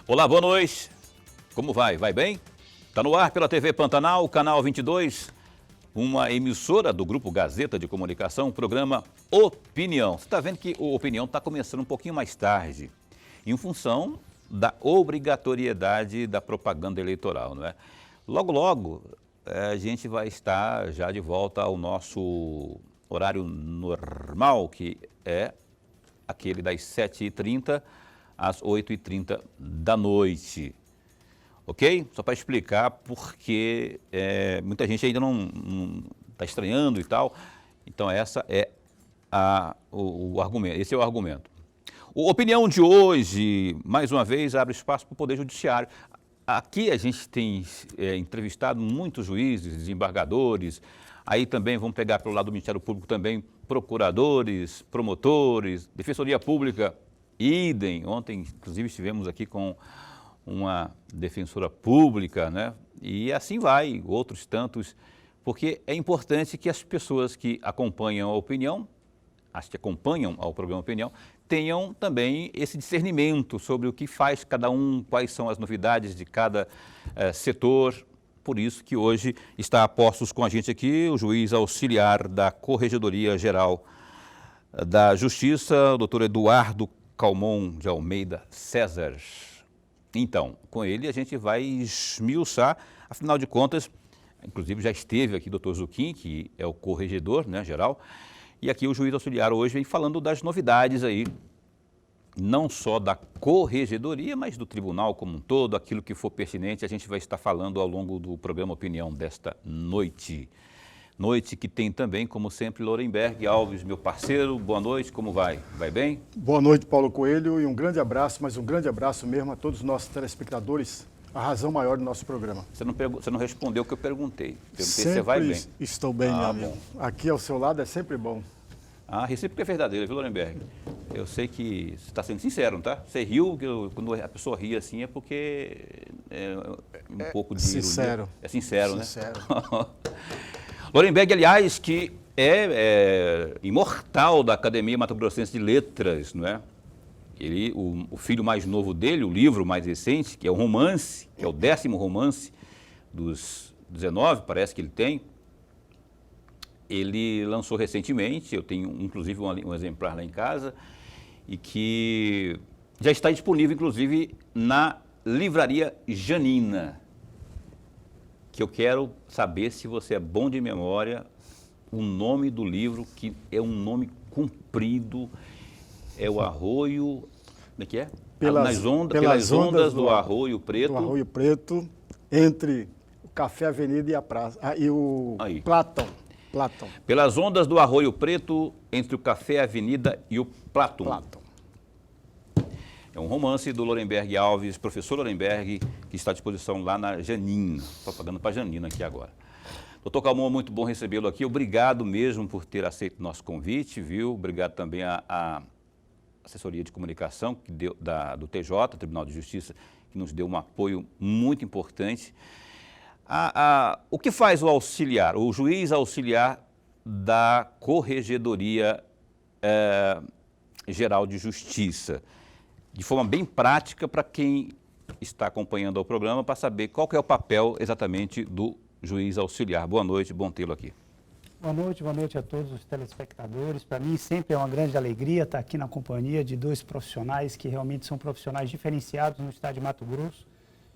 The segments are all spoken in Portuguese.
Olá, boa noite. Como vai? Vai bem? Está no ar pela TV Pantanal, canal 22, uma emissora do Grupo Gazeta de Comunicação, programa Opinião. Você está vendo que o Opinião está começando um pouquinho mais tarde, em função da obrigatoriedade da propaganda eleitoral, não é? Logo, logo, a gente vai estar já de volta ao nosso horário normal, que é aquele das 7h30 às 8h30 da noite. Ok? Só para explicar, porque muita gente ainda não está estranhando e tal. Então, essa é o argumento. Esse é o argumento. A opinião de hoje, mais uma vez, abre espaço para o Poder Judiciário. Aqui a gente tem entrevistado muitos juízes, desembargadores, aí também vamos pegar pelo lado do Ministério Público também procuradores, promotores, Defensoria Pública, idem. Ontem, inclusive, estivemos aqui com uma defensora pública, né? E assim vai, outros tantos, porque é importante que as pessoas que acompanham a opinião, as que acompanham ao programa Opinião, tenham também esse discernimento sobre o que faz cada um, quais são as novidades de cada setor. Por isso que hoje está a postos com a gente aqui o juiz auxiliar da Corregedoria Geral da Justiça, o doutor Eduardo Calmon de Almeida César. Então, com ele a gente vai esmiuçar, afinal de contas, inclusive já esteve aqui o doutor Zuquim, que é o corregedor, né, geral, e aqui o juiz auxiliar hoje vem falando das novidades aí, não só da corregedoria, mas do tribunal como um todo, aquilo que for pertinente, a gente vai estar falando ao longo do programa Opinião desta noite. Noite que tem também, como sempre, Lorenberg Alves, meu parceiro. Boa noite, como vai? Vai bem? Boa noite, Paulo Coelho, e um grande abraço, mas um grande abraço mesmo a todos os nossos telespectadores, a razão maior do nosso programa. Você não respondeu o que eu perguntei. Perguntei se sempre você vai bem. Estou bem, meu amigo. Aqui ao seu lado é sempre bom. A recíproca é verdadeira, viu, Lorenberg? Eu sei que você está sendo sincero, não tá? Você riu, quando a pessoa ri assim é porque é um pouco de sincero. Ironia. É sincero, né? Sincero. Lorenberg, aliás, que é imortal da Academia Mato Grossense de Letras, não é? O filho mais novo dele, o livro mais recente, que é um romance, que é o 10º romance dos 19, parece que ele tem, ele lançou recentemente, eu tenho inclusive um exemplar lá em casa, e que já está disponível inclusive na Livraria Janina, que eu quero saber se você é bom de memória, o nome do livro, que é um nome comprido, é o Arroio, como é que é? Pelas ondas do Arroio Preto. Do Arroio Preto, entre o Café Avenida e a Praça, e o Platão. Pelas ondas do Arroio Preto, entre o Café Avenida e o Platão. É um romance do Lorenberg Alves, professor Lorenberg, que está à disposição lá na Janina. Propaganda para a Janina aqui agora. Doutor Calmon, muito bom recebê-lo aqui. Obrigado mesmo por ter aceito o nosso convite, viu? Obrigado também à assessoria de comunicação do TJ, Tribunal de Justiça, que nos deu um apoio muito importante. O que faz o auxiliar, o juiz auxiliar da Corregedoria Geral de Justiça? De forma bem prática para quem está acompanhando o programa, para saber qual que é o papel exatamente do juiz auxiliar. Boa noite, bom tê-lo aqui. Boa noite a todos os telespectadores. Para mim sempre é uma grande alegria estar aqui na companhia de dois profissionais que realmente são profissionais diferenciados no estado de Mato Grosso,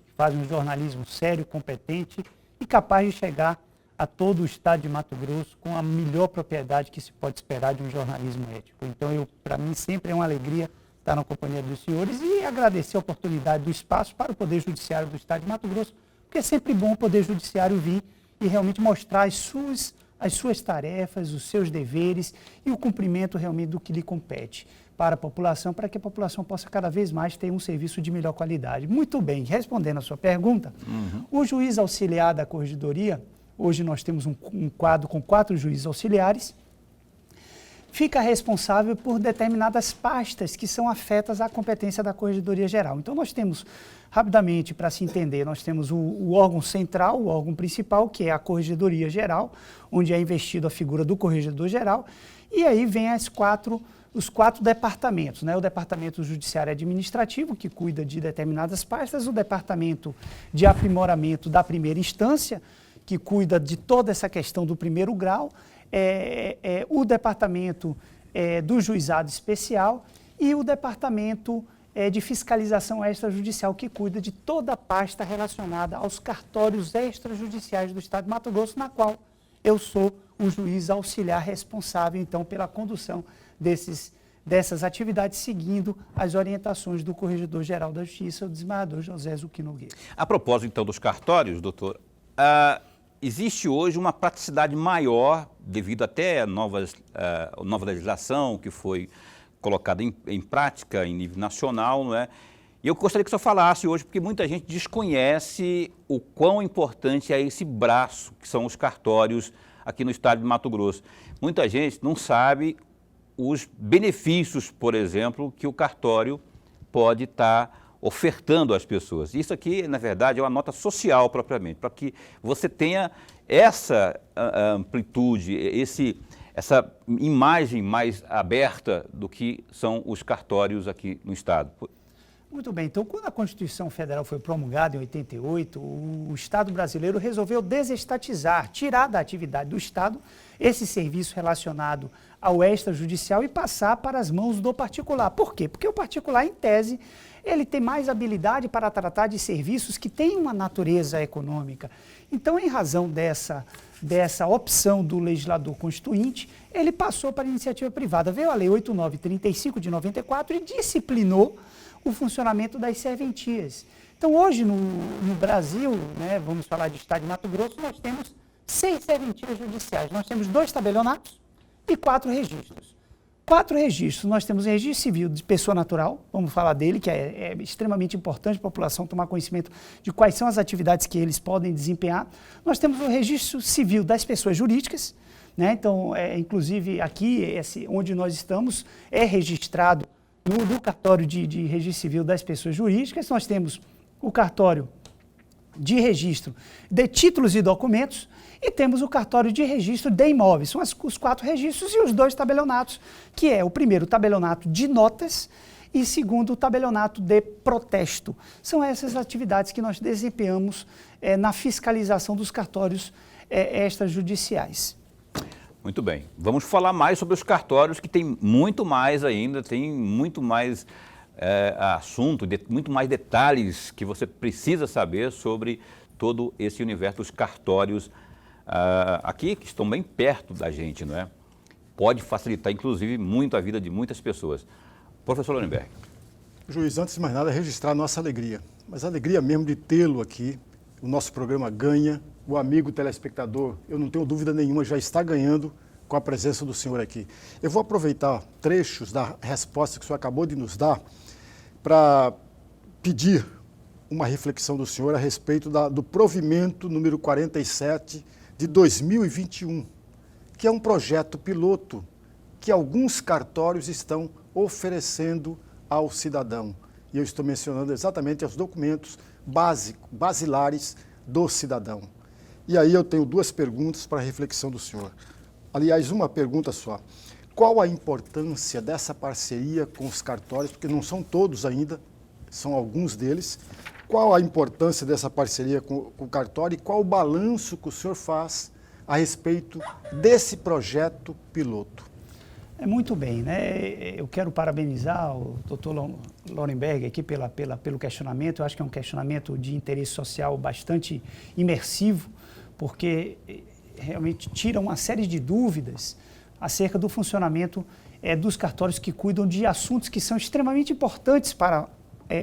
que fazem um jornalismo sério, competente e capaz de chegar a todo o estado de Mato Grosso com a melhor propriedade que se pode esperar de um jornalismo ético. Então, para mim sempre é uma alegria estar na companhia dos senhores e agradecer a oportunidade do espaço para o Poder Judiciário do estado de Mato Grosso, porque é sempre bom o Poder Judiciário vir e realmente mostrar as suas tarefas, os seus deveres e o cumprimento realmente do que lhe compete para a população, para que a população possa cada vez mais ter um serviço de melhor qualidade. Muito bem, respondendo a sua pergunta, o juiz auxiliar da Corregedoria, hoje nós temos um quadro com 4 juízes auxiliares, fica responsável por determinadas pastas que são afetas à competência da Corregedoria Geral. Então, nós temos, rapidamente, para se entender, nós temos o órgão central, o órgão principal, que é a Corregedoria Geral, onde é investido a figura do Corregedor Geral, e aí vem as 4 os 4 departamentos, né? O Departamento Judiciário Administrativo, que cuida de determinadas pastas, o Departamento de Aprimoramento da Primeira Instância, que cuida de toda essa questão do primeiro grau, o Departamento do Juizado Especial e o Departamento de Fiscalização Extrajudicial, que cuida de toda a pasta relacionada aos cartórios extrajudiciais do Estado de Mato Grosso, na qual eu sou o juiz auxiliar responsável, então, pela condução dessas atividades, seguindo as orientações do Corregedor-Geral da Justiça, o desembargador José Zucchi Nogueira. A propósito, então, dos cartórios, doutor, existe hoje uma praticidade maior, devido até à nova legislação que foi colocada em prática em nível nacional, não é? E eu gostaria que o senhor falasse hoje, porque muita gente desconhece o quão importante é esse braço, que são os cartórios aqui no estado de Mato Grosso. Muita gente não sabe os benefícios, por exemplo, que o cartório pode estar ofertando às pessoas. Isso aqui, na verdade, é uma nota social propriamente, para que você tenha essa amplitude, essa imagem mais aberta do que são os cartórios aqui no estado. Muito bem, então quando a Constituição Federal foi promulgada em 88, o Estado brasileiro resolveu desestatizar, tirar da atividade do Estado esse serviço relacionado ao extrajudicial e passar para as mãos do particular. Por quê? Porque o particular, em tese, ele tem mais habilidade para tratar de serviços que têm uma natureza econômica. Então, em razão dessa opção do legislador constituinte, ele passou para a iniciativa privada. Veio a Lei 8935 de 94 e disciplinou o funcionamento das serventias. Então, hoje no Brasil, né, vamos falar de estado de Mato Grosso, nós temos 6 serventias judiciais. Nós temos 2 tabelionatos e 4 registros. 4 registros. Nós temos o registro civil de pessoa natural, vamos falar dele, que é extremamente importante a população tomar conhecimento de quais são as atividades que eles podem desempenhar. Nós temos o registro civil das pessoas jurídicas, né? Então, inclusive aqui, onde nós estamos, é registrado no cartório de registro civil das pessoas jurídicas. Nós temos o cartório de registro de títulos e documentos e temos o cartório de registro de imóveis. São os 4 registros e os 2 tabelionatos, que é o primeiro, o tabelionato de notas, e segundo, o tabelionato de protesto. São essas atividades que nós desempenhamos na fiscalização dos cartórios extrajudiciais. Muito bem. Vamos falar mais sobre os cartórios, que tem muito mais ainda, tem muito mais assunto, muito mais detalhes que você precisa saber sobre todo esse universo dos cartórios aqui, que estão bem perto da gente, não é? Pode facilitar, inclusive, muito a vida de muitas pessoas. Professor Lorenberg. Juiz, antes de mais nada, registrar a nossa alegria, mas a alegria mesmo de tê-lo aqui. O nosso programa ganha, o amigo telespectador, eu não tenho dúvida nenhuma, já está ganhando com a presença do senhor aqui. Eu vou aproveitar trechos da resposta que o senhor acabou de nos dar para pedir uma reflexão do senhor a respeito do provimento número 47 de 2021, que é um projeto piloto que alguns cartórios estão oferecendo ao cidadão. E eu estou mencionando exatamente os documentos basilares do cidadão. E aí eu tenho 2 perguntas para a reflexão do senhor. Aliás, uma pergunta só. Qual a importância dessa parceria com os cartórios, porque não são todos ainda, são alguns deles. Qual a importância dessa parceria com o cartório e qual o balanço que o senhor faz a respeito desse projeto piloto? Muito bem, né? Eu quero parabenizar o doutor Lorenberg aqui pelo questionamento. Eu acho que é um questionamento de interesse social bastante imersivo, porque realmente tira uma série de dúvidas acerca do funcionamento dos cartórios que cuidam de assuntos que são extremamente importantes para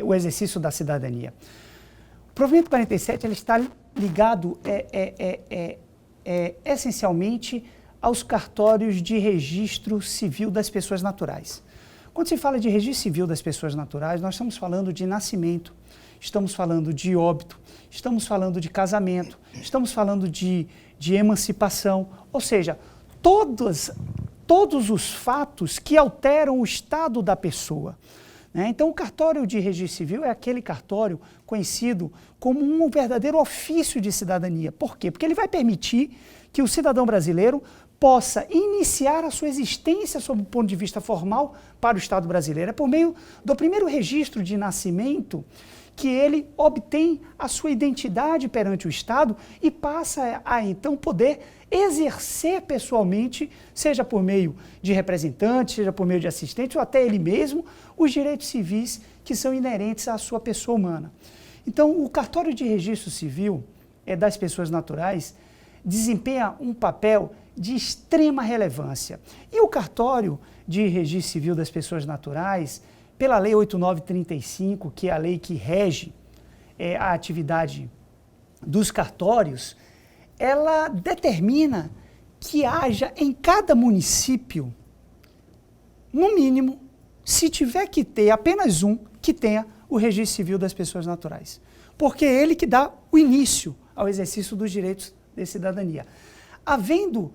o exercício da cidadania. O provimento 47 ele está ligado essencialmente aos cartórios de registro civil das pessoas naturais. Quando se fala de registro civil das pessoas naturais, nós estamos falando de nascimento, estamos falando de óbito, estamos falando de casamento, estamos falando de emancipação, ou seja, todos os fatos que alteram o estado da pessoa. Então, o cartório de registro civil é aquele cartório conhecido como um verdadeiro ofício de cidadania. Por quê? Porque ele vai permitir que o cidadão brasileiro possa iniciar a sua existência sob o ponto de vista formal para o Estado brasileiro. É por meio do primeiro registro de nascimento que ele obtém a sua identidade perante o Estado e passa a então poder exercer pessoalmente, seja por meio de representantes, seja por meio de assistentes ou até ele mesmo, os direitos civis que são inerentes à sua pessoa humana. Então, o cartório de registro civil das pessoas naturais desempenha um papel de extrema relevância. E o cartório de registro civil das pessoas naturais, pela Lei 8935, que é a lei que rege a atividade dos cartórios, ela determina que haja em cada município, no mínimo, se tiver que ter apenas um, que tenha o registro civil das pessoas naturais. Porque é ele que dá o início ao exercício dos direitos de cidadania. Havendo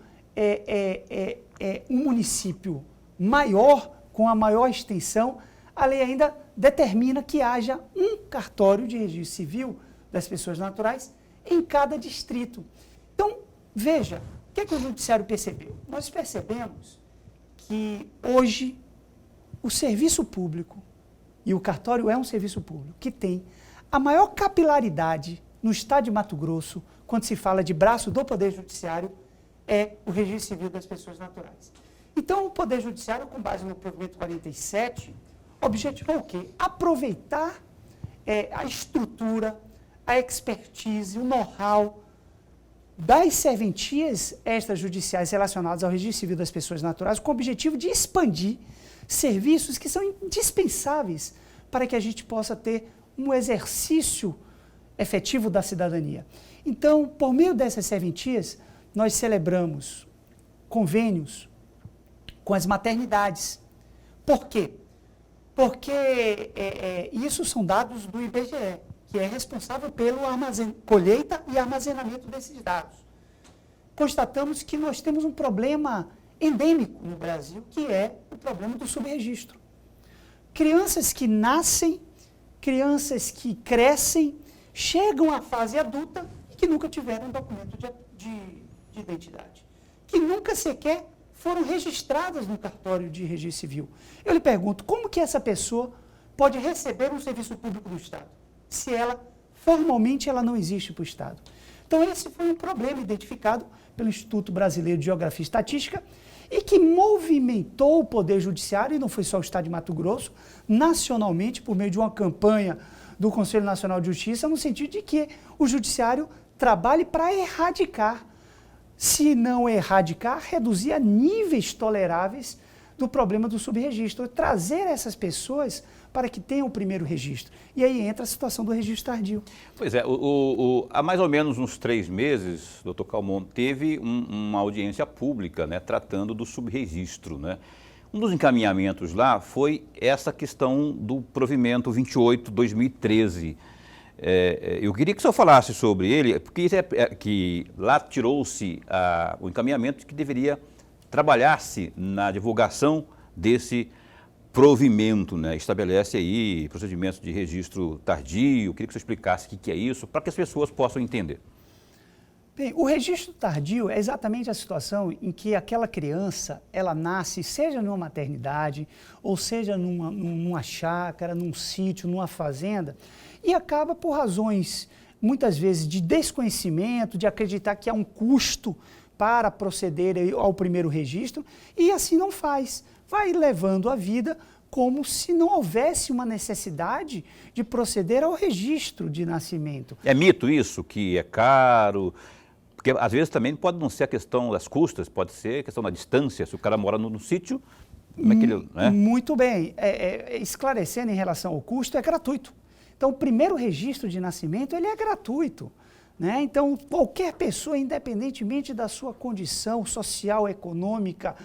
um município maior, com a maior extensão, a lei ainda determina que haja um cartório de registro civil das pessoas naturais em cada distrito. Então, veja, o que é que o Judiciário percebeu? Nós percebemos que hoje o serviço público, e o cartório é um serviço público, que tem a maior capilaridade no estado de Mato Grosso, quando se fala de braço do Poder Judiciário, é o registro civil das pessoas naturais. Então, o Poder Judiciário, com base no provimento 47, objetivou o quê? Aproveitar a estrutura, a expertise, o know-how das serventias extrajudiciais relacionadas ao registro civil das pessoas naturais, com o objetivo de expandir serviços que são indispensáveis para que a gente possa ter um exercício efetivo da cidadania. Então, por meio dessas serventias, nós celebramos convênios com as maternidades. Por quê? Porque isso são dados do IBGE, que é responsável pelo colheita e armazenamento desses dados. Constatamos que nós temos um problema endêmico no Brasil, que é o problema do subregistro. Crianças que nascem, crianças que crescem, chegam à fase adulta e que nunca tiveram um documento de identidade, que nunca sequer foram registradas no cartório de registro civil. Eu lhe pergunto, como que essa pessoa pode receber um serviço público do Estado, se formalmente ela não existe para o Estado? Então, esse foi um problema identificado pelo Instituto Brasileiro de Geografia e Estatística e que movimentou o Poder Judiciário, e não foi só o Estado de Mato Grosso, nacionalmente, por meio de uma campanha do Conselho Nacional de Justiça, no sentido de que o Judiciário trabalhe para erradicar, se não erradicar, reduzir a níveis toleráveis do problema do subregistro, trazer essas pessoas para que tenham o primeiro registro. E aí entra a situação do registro tardio. Pois é, há mais ou menos uns 3 meses, doutor Calmon, teve uma audiência pública, né, tratando do subregistro, né? Um dos encaminhamentos lá foi essa questão do provimento 28/2013. Eu queria que o senhor falasse sobre ele, porque que lá tirou-se o encaminhamento que deveria trabalhar-se na divulgação desse provimento, né? Estabelece aí procedimentos de registro tardio. Eu queria que você explicasse o que é isso, para que as pessoas possam entender. Bem, o registro tardio é exatamente a situação em que aquela criança, ela nasce, seja numa maternidade, ou seja numa chácara, num sítio, numa fazenda, e acaba por razões, muitas vezes, de desconhecimento, de acreditar que há um custo para proceder ao primeiro registro, e assim não faz. Vai levando a vida como se não houvesse uma necessidade de proceder ao registro de nascimento. É mito isso, que é caro? Porque às vezes também pode não ser a questão das custas, pode ser a questão da distância. Se o cara mora no sítio, como é que ele... Né? Muito bem. Esclarecendo em relação ao custo, é gratuito. Então, o primeiro registro de nascimento, ele é gratuito, né? Então, qualquer pessoa, independentemente da sua condição social, econômica,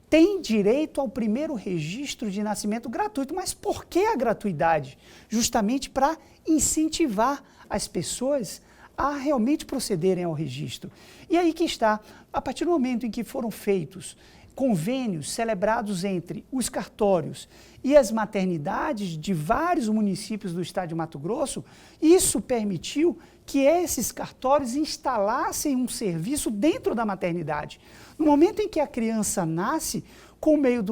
tem direito ao primeiro registro de nascimento gratuito. Mas por que a gratuidade? Justamente para incentivar as pessoas a realmente procederem ao registro. E aí que está, a partir do momento em que foram feitos convênios celebrados entre os cartórios e as maternidades de vários municípios do estado de Mato Grosso, isso permitiu que esses cartórios instalassem um serviço dentro da maternidade. No momento em que a criança nasce, com o meio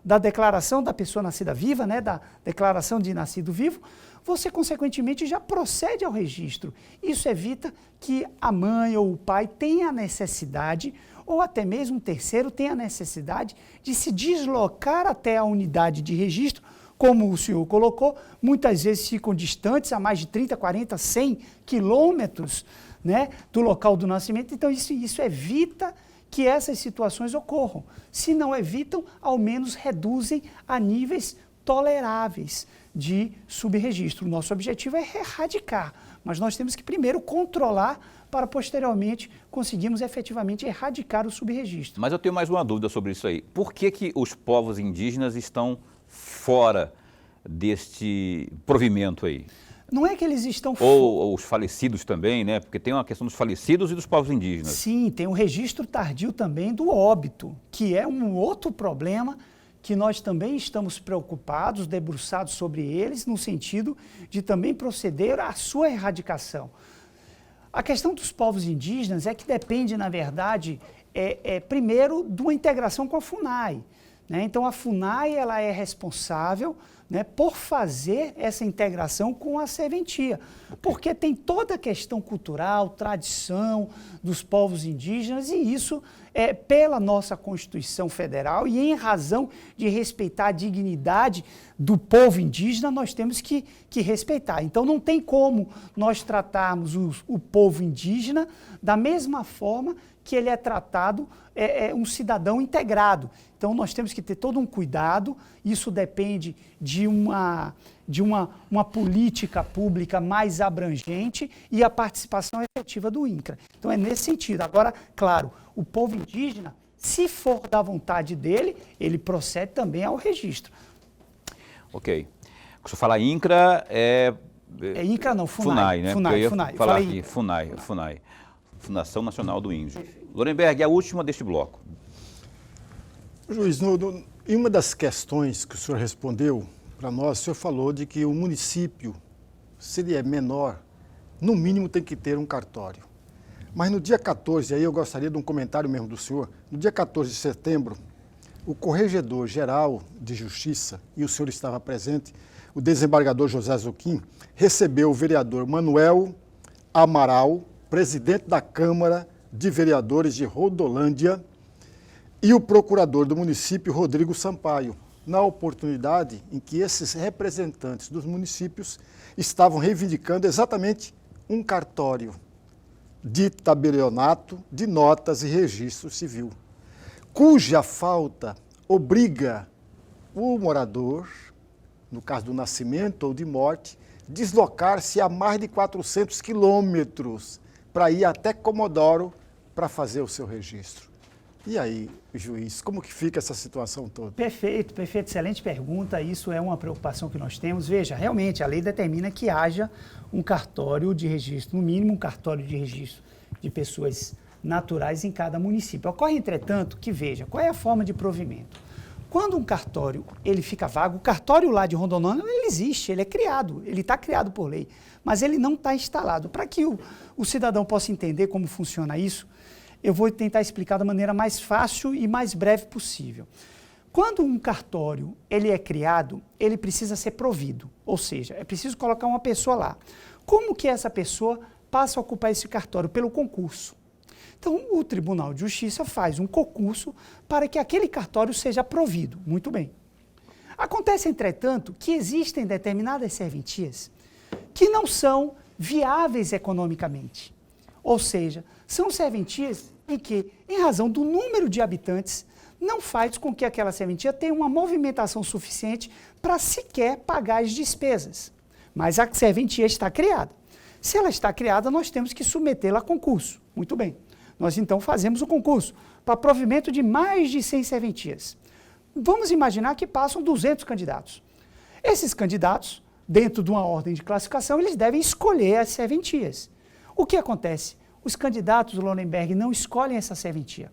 da declaração da pessoa nascida viva, né, da declaração de nascido vivo, você, consequentemente, já procede ao registro. Isso evita que a mãe ou o pai tenha a necessidade, ou até mesmo um terceiro tenha a necessidade de se deslocar até a unidade de registro, como o senhor colocou, muitas vezes ficam distantes a mais de 30, 40, 100 quilômetros, né, do local do nascimento. Então, isso evita que essas situações ocorram. Se não evitam, ao menos reduzem a níveis toleráveis de subregistro. O nosso objetivo é erradicar, mas nós temos que primeiro controlar para posteriormente conseguirmos efetivamente erradicar o subregistro. Mas eu tenho mais uma dúvida sobre isso aí. Por que os povos indígenas estão fora deste provimento aí? Não é que eles estão... Ou os falecidos também, né? Porque tem uma questão dos falecidos e dos povos indígenas. Sim, tem um registro tardio também do óbito, que é um outro problema que nós também estamos preocupados, debruçados sobre eles, no sentido de também proceder à sua erradicação. A questão dos povos indígenas é que depende, na verdade, primeiro, de uma integração com a FUNAI. Né? Então, a FUNAI ela é responsável, né, por fazer essa integração com a serventia, porque tem toda a questão cultural, tradição dos povos indígenas, e isso é pela nossa Constituição Federal, e em razão de respeitar a dignidade do povo indígena, nós temos que respeitar. Então não tem como nós tratarmos o povo indígena da mesma forma que ele é tratado um cidadão integrado. Então nós temos que ter todo um cuidado, isso depende de uma política pública mais abrangente e a participação efetiva do INCRA. Então é nesse sentido. Agora, claro, o povo indígena, se for da vontade dele, ele procede também ao registro. Ok. Se eu falar INCRA, É INCRA não, FUNAI. FUNAI, né? FUNAI, eu ia FUNAI. falar aqui, FUNAI. Fundação Nacional do Índio. Lorenberg, a última deste bloco. Juiz, em uma das questões que o senhor respondeu para nós, o senhor falou de que o município, se ele é menor, no mínimo tem que ter um cartório. Mas no dia 14, aí eu gostaria de um comentário mesmo do senhor, no dia 14 de setembro, o Corregedor-Geral de Justiça, e o senhor estava presente, o desembargador José Zuquim, recebeu o vereador Manuel Amaral, presidente da Câmara de Vereadores de Rodolândia, e o procurador do município, Rodrigo Sampaio, na oportunidade em que esses representantes dos municípios estavam reivindicando exatamente um cartório de tabelionato de notas e registro civil, cuja falta obriga o morador, no caso do nascimento ou de morte, deslocar-se a mais de 400 quilômetros para ir até Comodoro para fazer o seu registro. E aí, juiz, como que fica essa situação toda? Perfeito, excelente pergunta. Isso é uma preocupação que nós temos. Veja, realmente a lei determina que haja um cartório de registro, no mínimo um cartório de registro de pessoas naturais em cada município. Ocorre, entretanto, que veja, qual é a forma de provimento? Quando um cartório ele fica vago, o cartório lá de Rondonópolis ele existe, ele é criado, ele está criado por lei, mas ele não está instalado. Para que o cidadão possa entender como funciona isso, eu vou tentar explicar da maneira mais fácil e mais breve possível. Quando um cartório ele é criado, ele precisa ser provido, ou seja, é preciso colocar uma pessoa lá. Como que essa pessoa passa a ocupar esse cartório? Pelo concurso. Então, o Tribunal de Justiça faz um concurso para que aquele cartório seja provido. Muito bem. Acontece, entretanto, que existem determinadas serventias que não são viáveis economicamente. Ou seja, são serventias em que, em razão do número de habitantes, não faz com que aquela serventia tenha uma movimentação suficiente para sequer pagar as despesas. Mas a serventia está criada. Se ela está criada, nós temos que submetê-la a concurso. Muito bem. Nós, então, fazemos o concurso para provimento de mais de 100 serventias. Vamos imaginar que passam 200 candidatos. Esses candidatos, dentro de uma ordem de classificação, eles devem escolher as serventias. O que acontece? Os candidatos, Lorenberg, não escolhem essa serventia.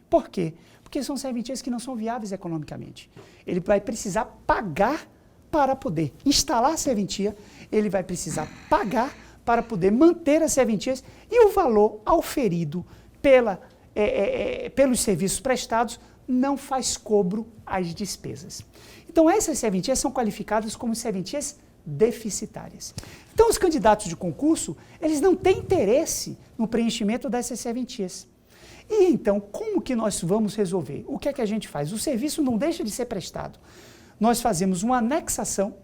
Por quê? porque são serventias que não são viáveis economicamente. Ele vai precisar pagar para poder instalar a serventia, ele vai precisar pagar para poder manter as serventias e o valor auferido pelos serviços prestados não faz cobro às despesas. Então essas serventias são qualificadas como serventias deficitárias. Então os candidatos de concurso, eles não têm interesse no preenchimento dessas serventias. E então, como que nós vamos resolver? O que é que a gente faz? O serviço não deixa de ser prestado. Nós fazemos uma anexação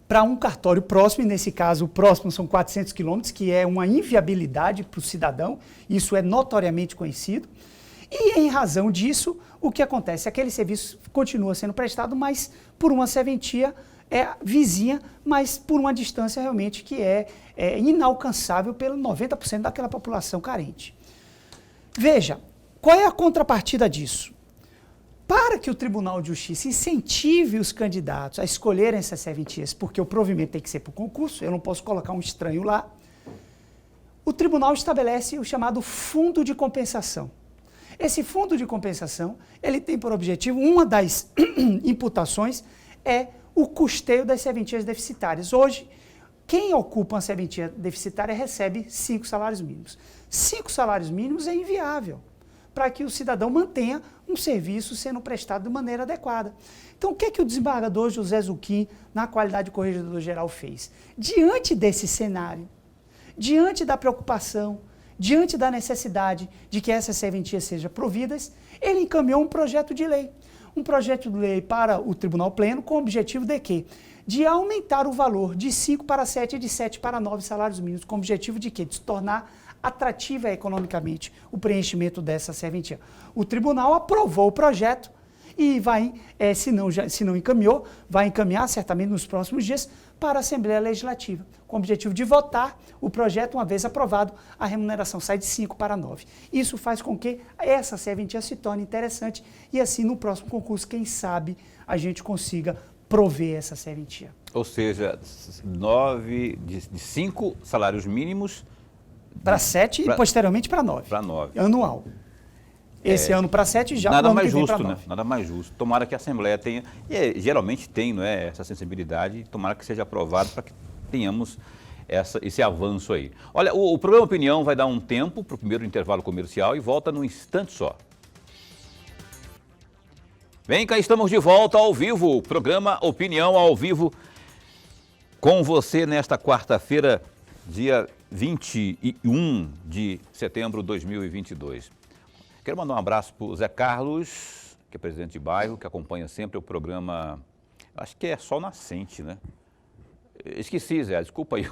para um cartório próximo, e nesse caso o próximo são 400 quilômetros, que é uma inviabilidade para o cidadão, isso é notoriamente conhecido. E em razão disso, o que acontece? Aquele serviço continua sendo prestado, mas por uma serventia vizinha, mas por uma distância realmente que é inalcançável pelo 90% daquela população carente. Veja, qual é a contrapartida disso? Para que o Tribunal de Justiça incentive os candidatos a escolherem essas serventias, porque o provimento tem que ser por concurso, eu não posso colocar um estranho lá, o tribunal estabelece o chamado fundo de compensação. Esse fundo de compensação, ele tem por objetivo, uma das imputações é o custeio das serventias deficitárias. Hoje, quem ocupa uma serventia deficitária recebe 5 salários mínimos. 5 salários mínimos é inviável para que o cidadão mantenha um serviço sendo prestado de maneira adequada. Então, o que é que o desembargador José Zucchim, na qualidade de corregedor-geral, fez? Diante desse cenário, diante da preocupação, diante da necessidade de que essas serventias sejam providas, ele encaminhou um projeto de lei. Um projeto de lei para o Tribunal Pleno com o objetivo de quê? De aumentar o valor de 5 para 7 e de 7 para 9 salários mínimos, com o objetivo de quê? De se tornar atrativa economicamente o preenchimento dessa serventia. O tribunal aprovou o projeto e vai, se não encaminhou, vai encaminhar certamente nos próximos dias para a Assembleia Legislativa, com o objetivo de votar o projeto. Uma vez aprovado, a remuneração sai de 5 para 9. Isso faz com que essa serventia se torne interessante e assim no próximo concurso, quem sabe, a gente consiga prover essa serventia. Ou seja, de 5 salários mínimos para 7 e posteriormente para 9. Para 9. Anual. Esse ano para 7 já nada o ano mais que vem justo, para né? 9. Nada mais justo. Tomara que a Assembleia tenha, e geralmente tem, não é, essa sensibilidade, tomara que seja aprovado para que tenhamos esse avanço aí. Olha, o programa Opinião vai dar um tempo para o primeiro intervalo comercial e volta num instante só. Vem cá, estamos de volta ao vivo, programa Opinião ao vivo com você nesta quarta-feira, dia 21 de setembro de 2022. Quero mandar um abraço para o Zé Carlos, que é presidente de bairro, que acompanha sempre o programa, acho que é Sol Nascente, né? Esqueci, Zé, desculpa aí,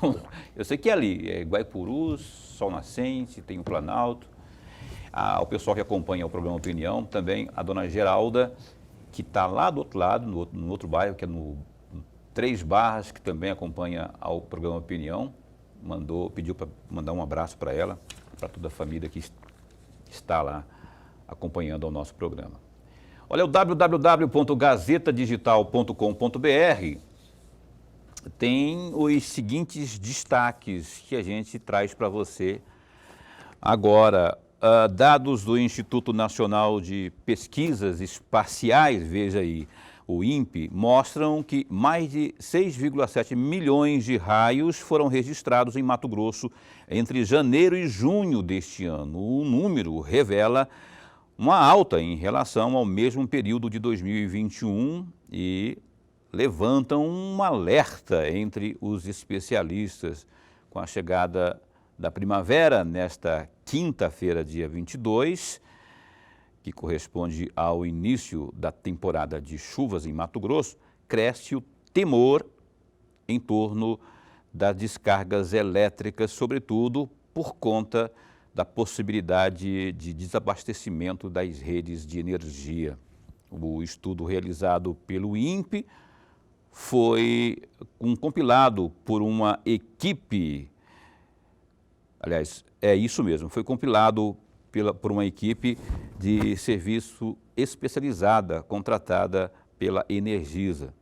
eu sei que é ali, é Guaipurus, Sol Nascente, tem o Planalto, o pessoal que acompanha o programa Opinião, também a dona Geralda, que está lá do outro lado, no outro bairro, que é no Três Barras, que também acompanha o programa Opinião, pediu para mandar um abraço para ela, para toda a família que está lá acompanhando o nosso programa. Olha, o www.gazetadigital.com.br tem os seguintes destaques que a gente traz para você agora. Dados do Instituto Nacional de Pesquisas Espaciais, veja aí, o INPE, mostram que mais de 6,7 milhões de raios foram registrados em Mato Grosso entre janeiro e junho deste ano. O número revela uma alta em relação ao mesmo período de 2021 e levantam um alerta entre os especialistas. Com a chegada da primavera, nesta quinta-feira, dia 22, que corresponde ao início da temporada de chuvas em Mato Grosso, cresce o temor em torno das descargas elétricas, sobretudo por conta da possibilidade de desabastecimento das redes de energia. O estudo realizado pelo INPE foi compilado por uma equipe, aliás, é isso mesmo, foi compilado por uma equipe de serviço especializada, contratada pela Energisa.